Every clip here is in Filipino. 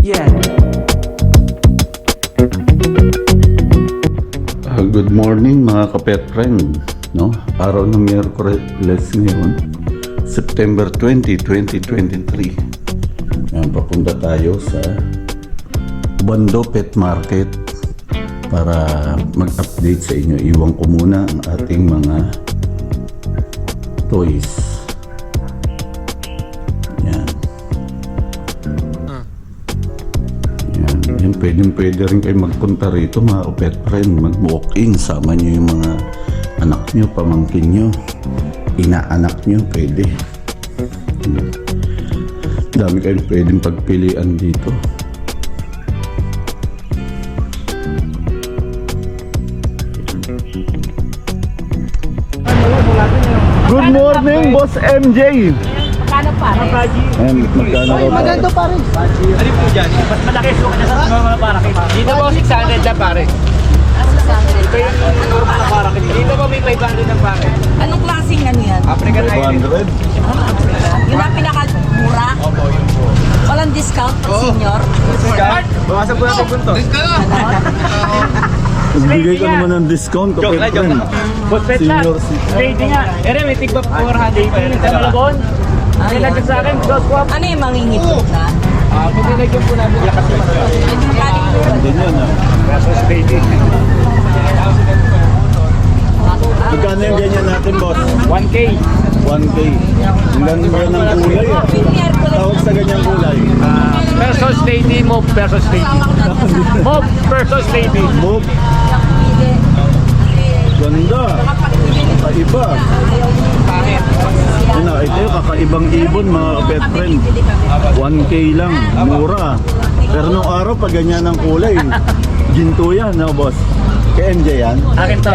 Yeah. Good morning mga kapet friend, no? Araw ng Miyerkules ngayon, September 20, 2023. Yan, papunta tayo sa Bando Pet Market para mag-update sa inyo. Iwan ko muna ang ating mga toys. Yan. Yan, pwede rin kayo magpunta rito mga pet friend, mag-walk-in, sama nyo yung mga anak nyo, pamangkin nyo, inaanak nyo, pwede. Dami kayong pwedeng pagpilian dito. Good morning, Boss MJ! Magkano pares? Magkano ba? Maganda pares. Ano po dyan? Mas malaki so kanya sa mga parakit. Dito po 600 na pare. Ito yung normal na parakit. Dito po may 500 ng pare. Anong klaseng ano yan? African Irish. 500? Yun ang pinakamura? Opo, yun po. Walang discount pag senior? Discount? Bawasan po natin punto. Nagbigay ka naman ng discount, Joke kapet lang, joke friend. lang. Botpet lang. Senior citizen. Lady nga. Ere, may tigba 400. Sa Malabon. Nilagyan sa akin, go swap. Ano yung mangingipot na? Pag nilagyan po namin lakas yung Hindi yan ah. Versus lady. Magkano yung ganyan natin, boss? 1K. 1K. Ang ganda ng kulay ah. Tawag sa ganyang kulay. Versus lady, move versus lady. Move versus lady. Move. Ganda. Kakaiba. Ano, ito yung kakaibang ibon mga pet friend. 1K lang. Mura. Pero nung araw, pag ganyan ang kulay, ginto yan, no, boss? Kay MJ yan? Akin to.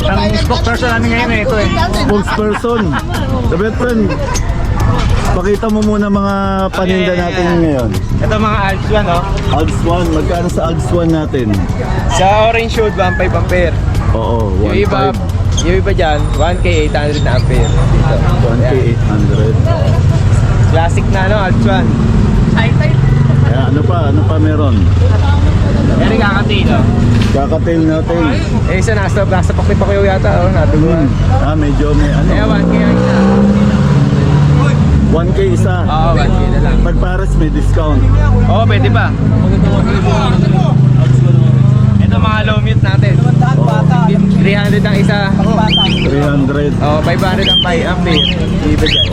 Ang spokesperson namin ngayon ito eh. Spokesperson. So, pet friend, pakita mo muna mga paninda natin ngayon. Ito mga Alps 1 oh. Alps 1, magkano sa Alps 1 natin? Sa orange shoot, 1.5 ampere. Oo, Yung iba 1.5. yung iba dyan, 1K 800 na ampere. Dito. 1K 800. Classic na no, Alps 1. Kaya ano pa meron? Yan yung kakatilo. Kakatail natin. Eh isa nasa pakli-pakyo yata oh, natuluan. Medyo may ano. Kaya 1K ang isa. 1K isa. Oo, 1K na lang. Pag pares may discount. Oo, pwede pa. Ito mga low mute natin. 300 ang isa. 300. Oo, 500 ang 5 ampere. Iba dyan.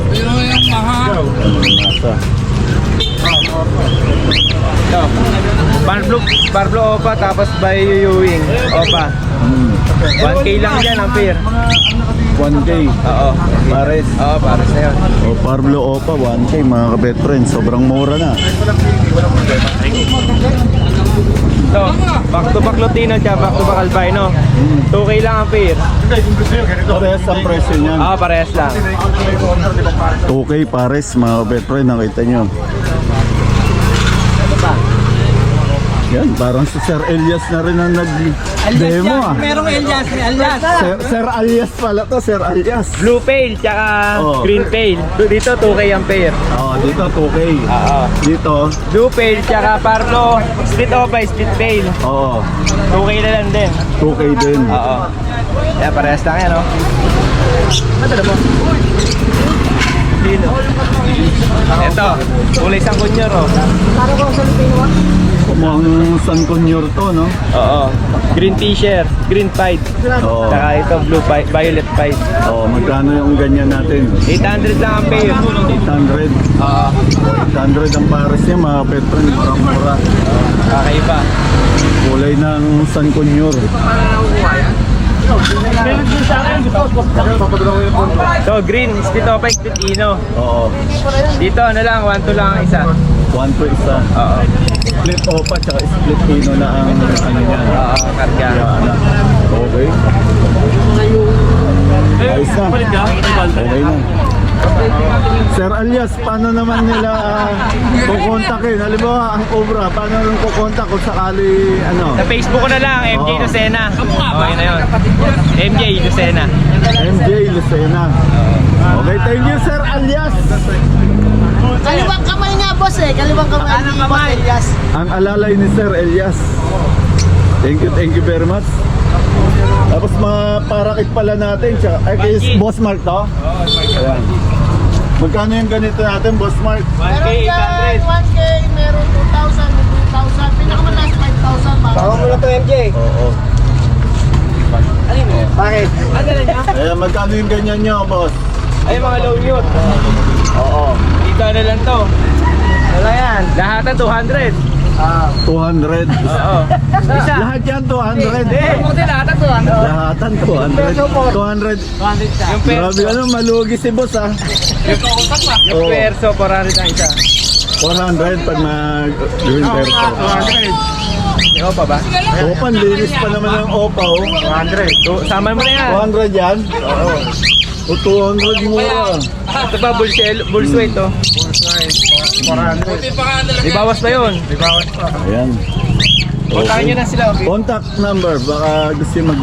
Nasa. Ito. Barblo Opa tapos by Yuyuing Opa. 1K lang dyan ampere. 1K. Oo. Pares. Oo, pares na yun. O Parblo Opa 1K mga kabet friends. Sobrang mura na. So, back to back Lutino at back to back Albino. 2K lang ampere. Parehas ang presyo niyan. Oo, parehas lang. 2K pares mga kabet friends. Nakita nyo. Yan, parang si Sir Elias na rin ang nag-demo ah. Merong Elias, may Elias. Sir Alias pala to, Sir Alias. Blue Pale tsaka Oo. Green Pale. Dito 2K ampere. Dito 2K. Oo. Dito, Blue Pale tsaka Parlo split Opa, split Pale. 2K na lang din. 2K din. Oo. Kaya parehas lang yan, no? Madala mo. Dino. Ito, kulay sang kunyor, oh. Mukhang San Conyor to, no? Oo. Green t-shirt, green pied. Oo. Saka ito, blue pied, violet pied. Magkano yung ganyan natin? 800 lang ang pair. 800. Oo. 800 ang pares niya, mga pet friend. Murang-mura. Kakaiba. Kulay ng San Conyor. So, green, split Opa, split Ino. Oo. Dito, ano lang, 1-2 lang ang isa. 1 to isa. Oo. Split Opa, tsaka split Ino na ang ano niya. Oo, karga. Yan. Okay. Ayos na. Okay na. Sir Alias, paano naman nila kukontakin? Halimbawa, ang Obra, paano nung kukontak kung sakali, ano? Sa Facebook ko na lang, MJ Oo. Lucena. Okay na yun. MJ Lucena. MJ Lucena. Okay, thank you, Sir Alias. Kaliwang kamay nga, boss eh. Kaliwang kamay ni Boss Elias. ang alalay ni Sir Elias. Thank you very much. Tapos mga parakit pala natin, ay kay Boss Mark to? Ayan. Magkano yung ganito natin, Boss Mark? 1K, 800. 1K, meron 2,000, 2,000. Pinakamataas 5,000 ba? Baka mo na to, MJ. Oo. Bakit? Dala niya? Ayan, magkano yung ganyan nyo, boss? Ay, mga low mute. Oo. Dito na lang to. Wala yan. Lahatan 200. 200. Oo. Isa. Lahat yan, 200. Hindi. Hindi, lahatan 200. Lahatan, 200. 200. Yung Grabe, ano, malugi si boss, ah. Yung perso, 400 ang isa. 400 pag mag-gawin perso. 200. Ikaw pa ba? Opan, linis pa naman ng opa, oh. 200. Sama mo na yan. 200 yan? Oo. O 200 mura. Ito ba, bullsweight to? 400. Di bawas pa yun. Di bawas pa. Ayan. Kontakin nyo na sila, okay? Contact number, baka gusto yung mag...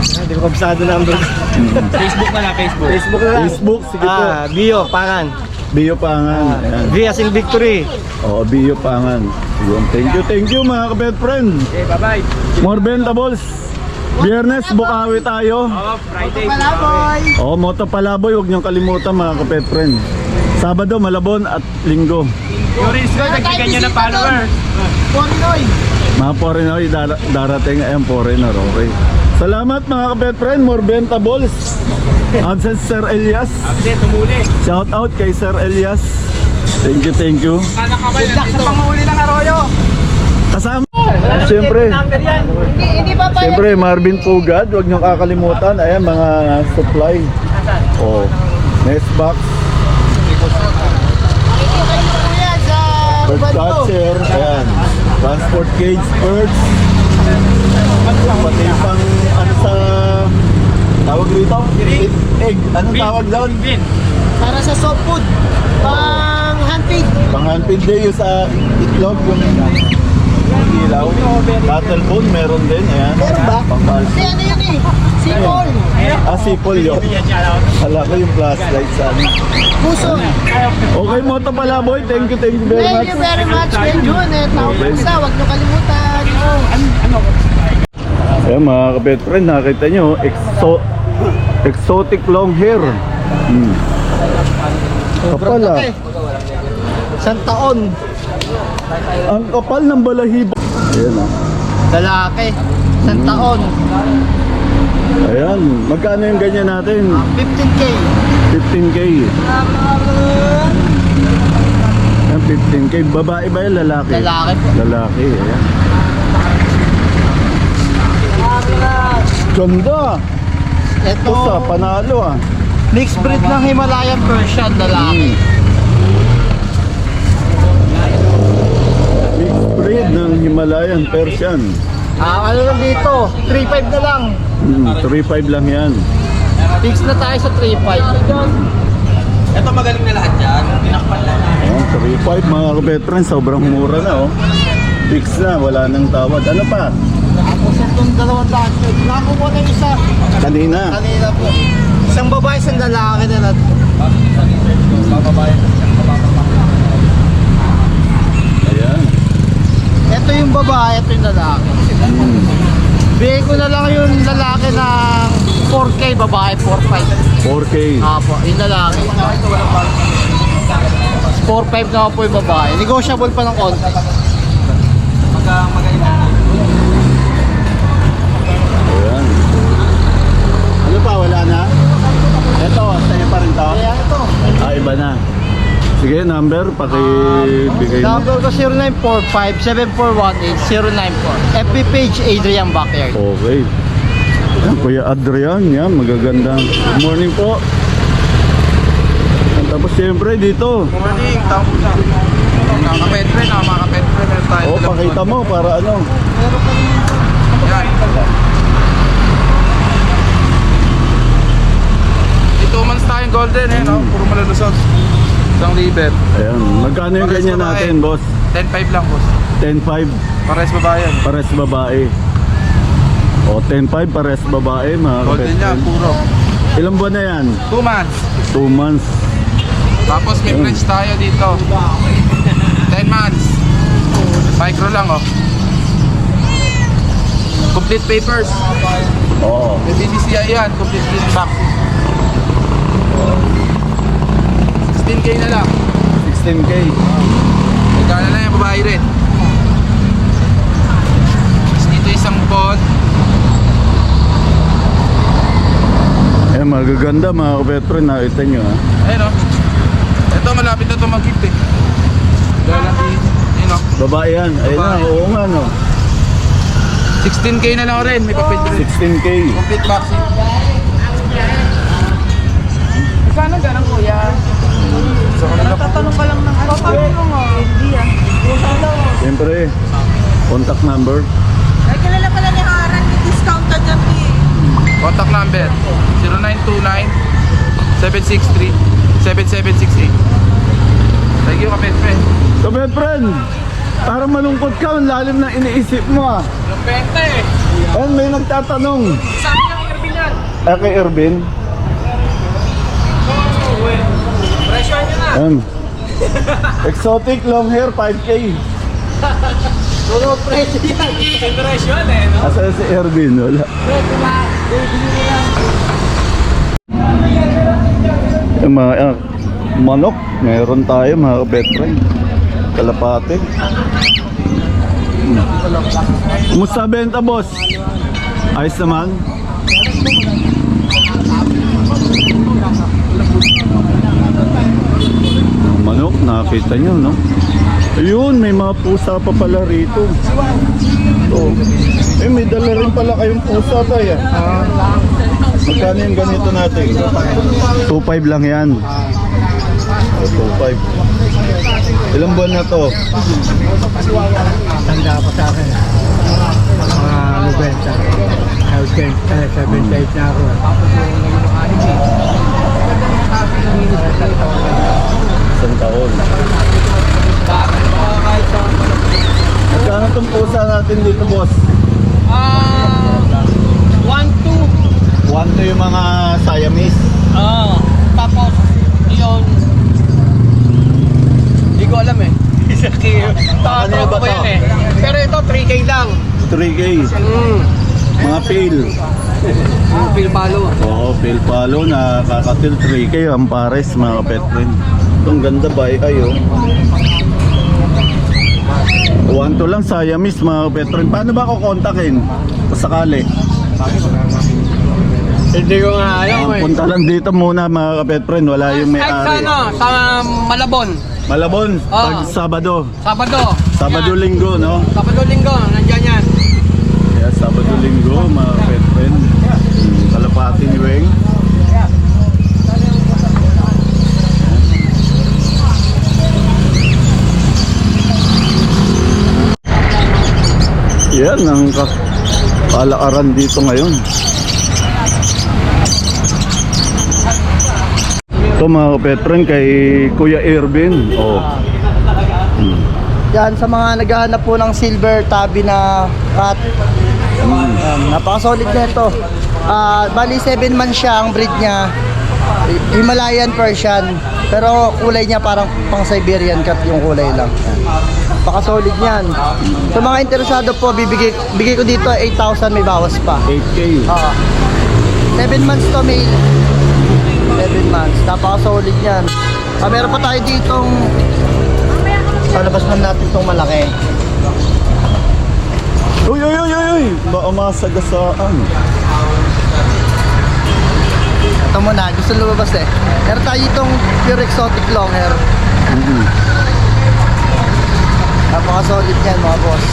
Hindi ko kabisado number. Facebook na lang, Facebook. Facebook na lang. Facebook, sige po. Bio, Pangan. Bio Pangan. Ayan. V as in Victory. Oo, Bio Pangan. Yun. Thank you mga kabet friend. Okay, bye-bye. More Bentables. Biyernes, Bukawi tayo. Oh, Friday. Palaboy! Oo, Moto Palaboy, huwag niyong kalimutan mga kabet friend. Sabado, Malabon at Linggo. Yung Rizzo, nagbigan nyo ng follower. Pondoy! Mga foreigner, darating ayun, foreigner, okay. Salamat mga kabet friend, More Bentables. Absent Sir Elias. Update, tumuli. Shout out kay Sir Elias. Thank you. Good luck sa panguli ng Arroyo. Kasama. Siyempre. Hindi pa pa Siyempre, Marvin Pugad, huwag niyong kakalimutan. Ayan, mga supply. Oh, nest box, yan sa bird Ubando. catcher, ayan, transport cage, birds. Pati pang, ano sa, tawag rito? Egg. Anong tawag doon? Para sa soft food. Pang handpid. Pang handpid day yung sa itlog, yung ilaw. Cattle bone, meron din. Ayan. Meron ba? Pang Hindi, ano yun eh? Sipol. sipol yun. Hala ko yung flashlight sa ano. Puso. Okay, Moto Palaboy. Thank you very much. Thank you very much, Kuya Jun. Tawag Okay. pusa, huwag niyo kalimutan. Ayan mga kabet friend, nakita nyo, exotic long hair. Kapal ah. Isang taon. Ang kapal ng balahibo. Ayan ah. Lalaki. Isang taon. Ayan, magkano yung ganyan natin? 15K. 15K. Ayan, 15K. Babae ba yun? Lalaki? Lalaki po. Lalaki, ayan. Ganda! Ito, Pusa, panalo ah. mixed breed ng Himalayan Persian lalaki. Mixed breed ng Himalayan Persian. Ano lang dito? 3.5 na lang. 3.5 lang yan. Fix na tayo sa 3.5. Ito magaling na lahat yan. Tinakpan lang. Ayan, 3.5 mga kabetran, sobrang mura na oh. Fix na, wala nang tawad. Ano pa? Tapos itong dalawang daan. Nakuha na yung isa. Kanina. Kanina po. Isang babae, isang lalaki na natin. Ayan. Ito yung babae, ito yung lalaki. Bigay ko na lang yung lalaki ng 4K, babae 4.5. 4K. Apo, yung lalaki. 4.5 na po yung babae. Negotiable pa ng konti. Ayan. Ano pa, wala na? Ito, sa'yo pa rin to? Kaya ito. Ah, iba na. Sige, number, pakibigay mo. Number ko 0945-7418-094. FB page Adrian Backyard. Okay. Ayan, Kuya Adrian, yan, magaganda. Good morning po. At tapos siyempre dito. Morning, tapos na. Nakaka-petfriend, nakaka-petfriend tayo. Oh, pakita mo para ano. Yan. Ito months tayong golden eh, no? Puro malalusot. Isang libet. Ayan, magkano yung Pares ganyan babae. natin, boss? 10.5 lang, boss. 10.5, Pares babae yan. pares babae. O, 10.5, pares babae, mga Golden niya, kapatid. puro. Ilang buwan na yan? 2 months. 2 months. Tapos may French tayo dito. 10 months. Micro lang, oh. Complete papers. Oo. May BBCI yan. Complete clean box. 16K na lang. 16K. Magkano na yung babae rin. Tapos dito isang pod. Eh, magaganda mga kapetron, nakita nyo ha. Ayun, oh. Ito, malapit na ito mag-gift eh. Dahil lang yun, oh. Babae yan. Ayun na, oo nga no. 16K na lang rin. May papel rin. 16K. Complete vaccine. Kano ganang kuya? Natatanong ka lang ng ano. Paano mo? Hindi ah. Siyempre, contact number. Ay, kilala pala ni Haran. May discount ka dyan eh. Contact number 0929-763-7768. Thank you, kapit friend. Kapetron, parang malungkot ka. Ang lalim na iniisip mo ah. Yung benta eh. Ayun, may nagtatanong. Sabi ng Irvin yan. Kay Irvin. Presyo nyo na. Ayun. Exotic long hair 5K. Puro presyo yan. Presyo eh, no? Asa si Irvin? Wala. Yung mga manok, meron tayo mga kapetron. Kalapate. Kumusta benta, boss? Ayos naman. Manok, nakakita nyo, no? Ayun, may mga pusa pa pala rito. Oh. Eh, may dala rin pala kayong pusa pa yan. Magkano yung ganito natin? 2.5 lang yan. Oh, 2.5. Ilang buwan na to? Tanda pa sa akin. Mga 78 na ako. Isang taon. Magkano itong pusa natin dito, boss? 1-2. 1 to yung mga Siamese. Tapos, yun. Hindi ko alam eh. Ano ba to? Pero ito, 3K lang. 3K. Mga pale. Feel palo. Oo, pale palo na kakatil 3K ang pares mga kapetrin. Itong ganda ba oh. 1 to lang Siamese mga kapetrin. Paano ba ako kontakin? Sakali. Hindi ko nga alam eh. Punta lang dito muna mga kapetrin. Wala yung Kahit sa may-ari. ano, sa Malabon. Malabon, Oo. pag Sabado. Sabado. Sabado, Yan. Linggo, no? Sabado, Linggo. Nandiyan yan. Kaya Sabado, Linggo, mga kapetrin. Kalapati ni Weng. Yan ang kalakaran dito ngayon. Ito mga kapetren kay Kuya Irvin. Oh. Yan sa mga naghahanap po ng silver tabby na cat. Napaka-solid nito. Bali 7 months siya ang breed niya. Himalayan Persian. Pero kulay niya parang pang Siberian cat yung kulay lang. Napaka-solid niyan. Sa mga interesado po, bigay ko dito 8,000, may bawas pa. 8K. 7 months to male. 7 months. Napaka-solid yan. Meron pa tayo ditong palabas man natin itong malaki. Uy, uy, uy, uy, uy! Baka masagasaan. Ito muna, gusto lumabas eh. Meron tayo itong pure exotic long hair. Napaka-solid yan mga boss.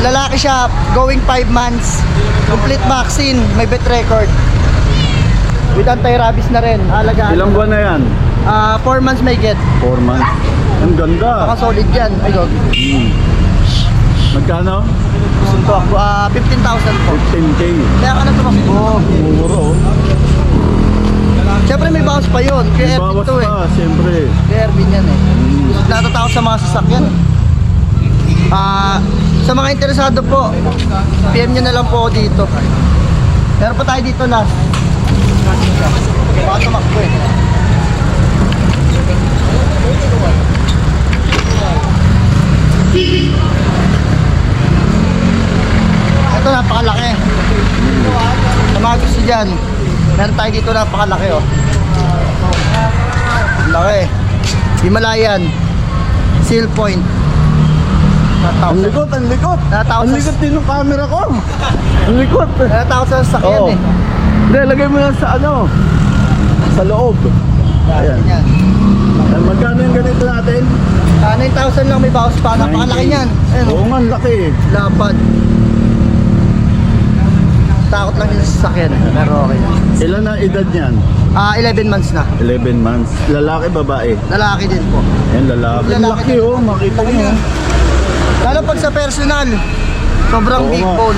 Lalaki siya, going 5 months. Complete vaccine, may vet record. With anti-rabies na rin, alagaan. Ilang buwan na yan? 4 months may get. 4 months. Ang ganda. Napaka-solid yan. Ay, God. Magkano? Gusto ako, 15,000 po. 15K. Kaya ka na tumakbo. Muro. Siyempre may bawas pa yun. Kaya Ervin Bawas to eh. pa, siyempre. Kaya Ervin yan eh. Natatakot sa mga sasakyan. Sa mga interesado po, PM nyo na lang po ako dito. Meron pa tayo dito last. Baka tumakbo eh. Meron tayo dito napakalaki oh. Laki. Himalayan. Seal Point. Ang likot, ang likot. Natakot Ang sa likot din ng camera ko. Ang likot. natakot sa sasakyan Oo. eh. Hindi, lagay mo yan sa ano, sa loob. Ayan. Yan. Magkano yung ganito natin? 9,000 lang may bawas pa. Napakalaki niyan. Ayun Oo oh. nga, ang laki. Lapad. Takot lang yung sasakyan. Pero okay. Ilan na edad niyan? 11 months na. 11 months. Lalaki, babae? Lalaki din po. Ayan, lalaki. Ang Lalaki laki oh, makita niyo. Lalo pag sa personal, sobrang Oo big nga. bone.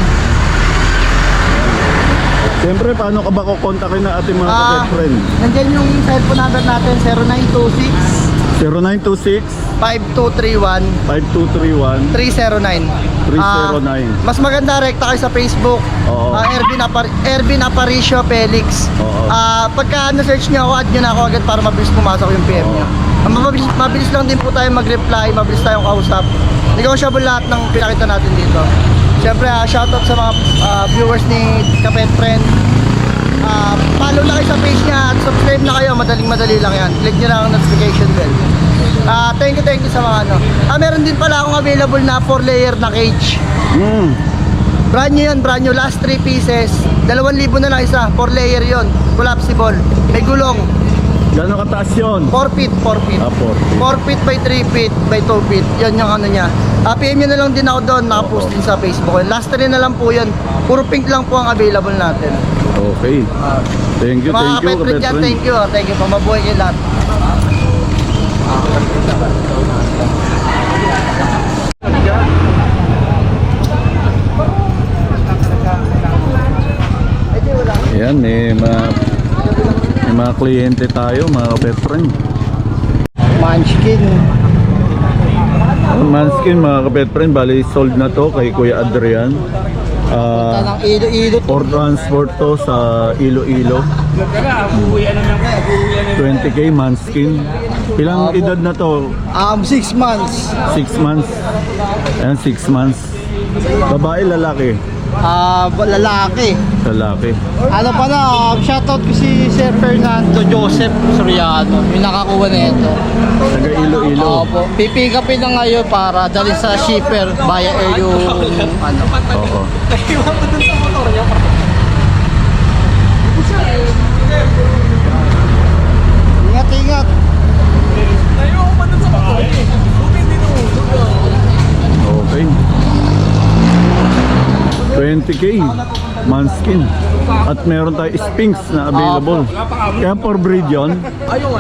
Siyempre, paano ka ba kukontakin na ating mga kapit friend? Nandiyan yung cellphone number natin, 0926 0926 5231 5231 309. 309. Mas maganda rekta kayo sa Facebook. Oo. Ervin Aparicio Felix. Oo. Pagka na-search niyo ako, add niyo na ako agad para mabilis pumasok yung PM niyo. Mabilis lang din po tayo mag-reply, mabilis tayong kausap. Negotiable lahat ng pinakita natin dito. Siyempre, shoutout sa mga viewers ni Kapet Friend. Follow na kayo sa page niya at subscribe na kayo. Madaling-madali lang yan. Click nyo lang ang notification bell. Thank you sa mga ano. Meron din pala akong available na 4-layer na cage. Brand new yan, brand new. Last 3 pieces. 2,000 na lang isa. 4-layer yon, collapsible. May gulong. Gano'ng kataas yun? 4 feet, 4 feet. 4. 4 feet by 3 feet by 2 feet. Yan yung ano niya. PM nyo na lang din ako doon. Nakapost din sa Facebook. Last 3 na lang po yan. Puro pink lang po ang available natin. Okay. Thank you, Mga thank you, kapatid kapit dyan, friend. thank you. Thank you po. Mabuhay kayo lahat. Ayan, may mga kliyente tayo, mga kapit friend. Munchkin. Manskin, mga kapit friend, bali sold na to kay Kuya Adrian. Tanang ilo-ilo. For transport to sa Iloilo. 20k Manskin. Ilang edad na to? 6 months. 6 months. Ayan, 6 months. Babae, lalaki? Lalaki. Lalaki. Ano pala, shoutout ko si Sir Fernando Joseph Soriano, yung nakakuha na ito. Taga Iloilo. Opo, pipikapin na ngayon para dali sa shipper via air yung ano. Oo. Ingat. Okay. 20k Manskin. At meron tayo Sphinx na available. Kaya for breed yun?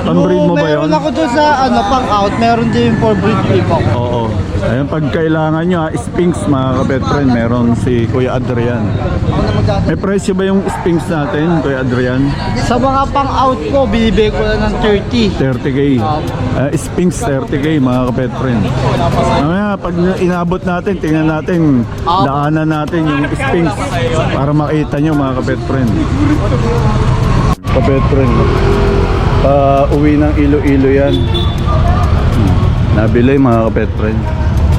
Pang-breed mo ba yun? Meron ako doon sa pang out, meron din for breed beef ako. Oo. Ayun, pag kailangan nyo Sphinx, mga kapet friend, meron si Kuya Adrian. May presyo ba yung Sphinx natin, Kuya Adrian? Sa mga pang out ko, binibigay ko lang ng 30. 30k. Sphinx 30k, mga kapet friend. Mamaya, pag inabot natin, tingnan natin, daanan natin yung Sphinx para makita nyo, mga kapet friend. Kapet friend, uwi ng Iloilo yan. Nabili, mga kapet friend.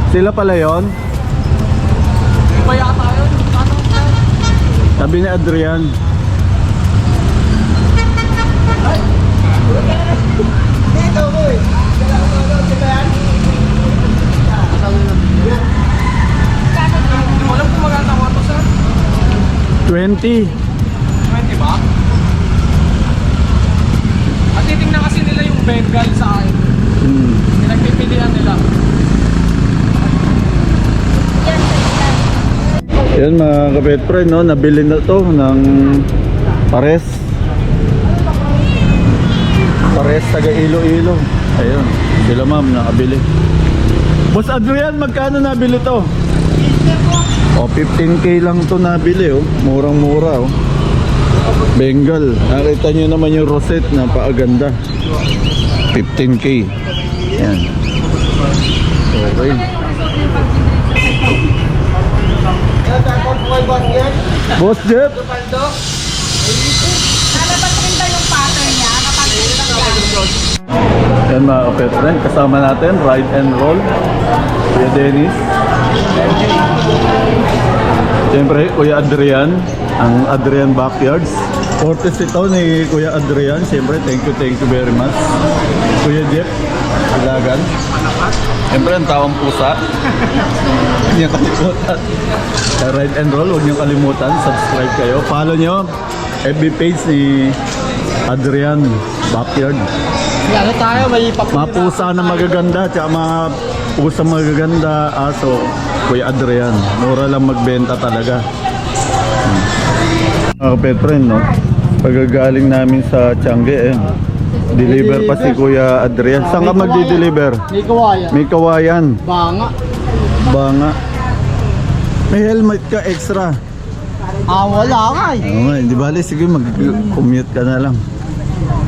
Sila pala yon. Sabi ni Adrian. Dito, boy. 20. 20 ba? At titingnan kasi nila yung Bengal sa akin. Pinagpipilian nila. Yan, mga kapet friend, no? Nabili na to ng pares. Pares taga Iloilo. Ayun, sila ma'am nakabili. Boss Adrian, magkano nabili to? O, 15k lang to nabili, oh. Murang-mura, oh. Bengal. Nakita nyo naman yung rosette na paaganda. 15k. Yan. Okay. Boss Jeff. Yan, mga kapet friend, kasama natin Ride and Roll, Kuya Dennis. Siyempre, Kuya Adrian, ang Adrian Backyards. Cortes ito ni Kuya Adrian. Siyempre, thank you very much. Kuya Jeff, Ilagan. Siyempre, ang tawang pusa. Huwag niyong kalimutan. Sa Ride and Roll, huwag niyong kalimutan. Subscribe kayo. Follow niyo FB page ni Adrian Backyard. Ano tayo, may Mga pusa na magaganda, tsaka mga pusa magaganda, aso, Kuya Adrian. Mura lang magbenta talaga. Pet friend, no? Pagagaling namin sa Tiangge, deliver pa si Kuya Adrian. Saan ka magdi-deliver? May kawayan. May kawayan. Banga. Banga. May helmet ka extra. Wala nga eh. Oo nga, hindi bali. Sige, mag-commute ka na lang.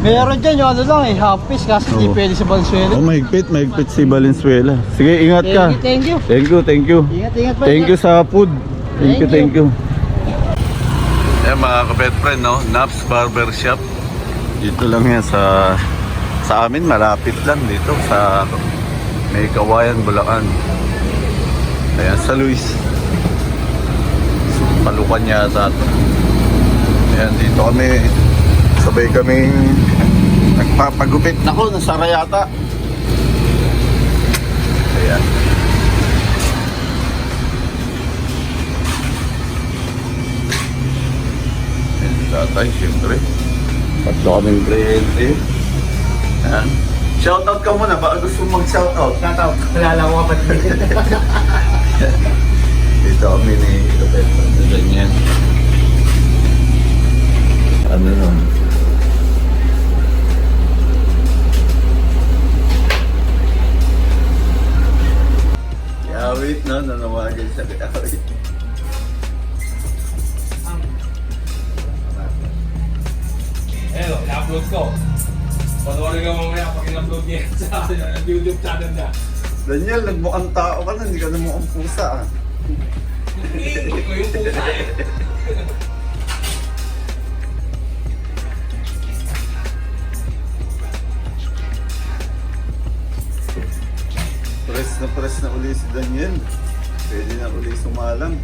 Meron dyan yung ano lang eh, half piece kasi hindi Oo. pwede sa Valenzuela. Oh, mahigpit si Valenzuela. Sige, ingat ka. Thank you. Thank you. Ingat pa. Thank you sa food. Thank you. Yan mga ka-pet friend, no? Naps Barber Shop. Dito lang yan sa amin, malapit lang dito sa May Kawayan, Bulacan. Ayan, sa Luis. Palukan yata ito. Ayan, dito kami. Sabay kaming nagpapagupit. Naku, nasara yata. Ayan. Tatay, siyempre. Tatlo kaming kliyente. Ayan. Shoutout ka muna, baka gusto mong mag-shoutout. Shoutout. Kilala ko kapatid. Dito kami ni Lopet. Ganyan. Ano nun? Yawit, no? Nanawagan sa Yawit. I-upload ko. Panoorin ka mamaya pag in-upload niya sa YouTube channel niya. Daniel, nagmukhang tao ka na, hindi ka na mukhang pusa ah. Hindi ko yung pusa eh. Press na uli si Daniel. Pwede na uli sumalang.